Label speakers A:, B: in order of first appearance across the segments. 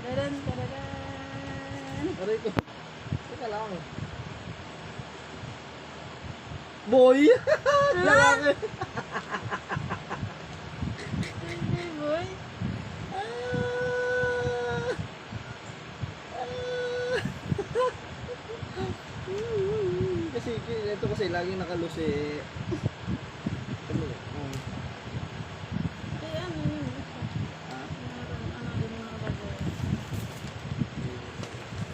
A: Tararan, tararan.
B: Aray ko. Teka lang. Boy! Lalaki!
A: Boy.
B: Kasi ito kasi laging nakalusi.
A: Eh, ano yun?
B: Ha?
A: Meron, ano din mga baboy.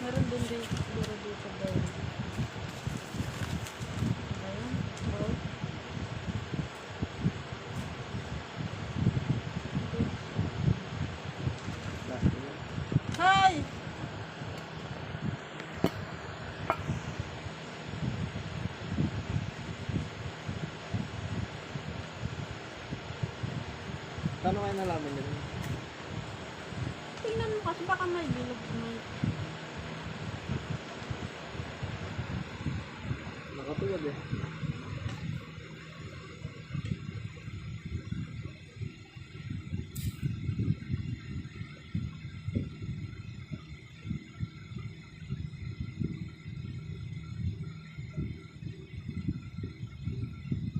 A: Meron din dito, siguro dito boy. Ayun, boy. Hi!
B: Paano kayo nalaman yun?
A: Tingnan mo kasi baka may bilog, may...
B: Nakatuwad eh.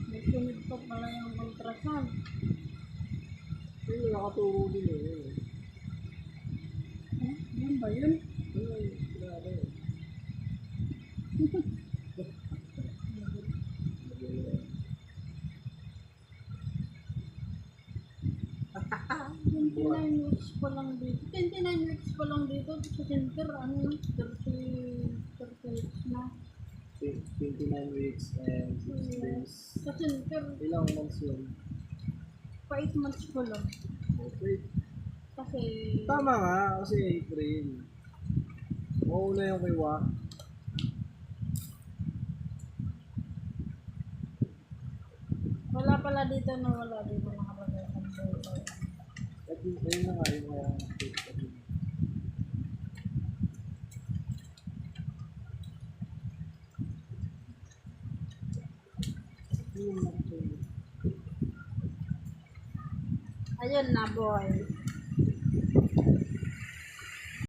A: May sunod pa pala yung ultrasound.
B: Ayun, nakaturo din eh.
A: Yan ba yun?
B: Ayun, grabe.
A: Twenty-nine weeks pa lang dito. 29 weeks pa lang dito. Sa center, ano, 30 weeks na.
B: 29 weeks and 6 days.
A: Sa center,
B: Ilang months yun?
A: pa 8 months pa lang.
B: Okay.
A: Kasi,
B: Tama nga, kasi April. Mauna yung kiwa.
A: wala pala dito na wala dito nakalagay ang boy.
B: At ayun na nga yung kaya
A: Ayun na boy.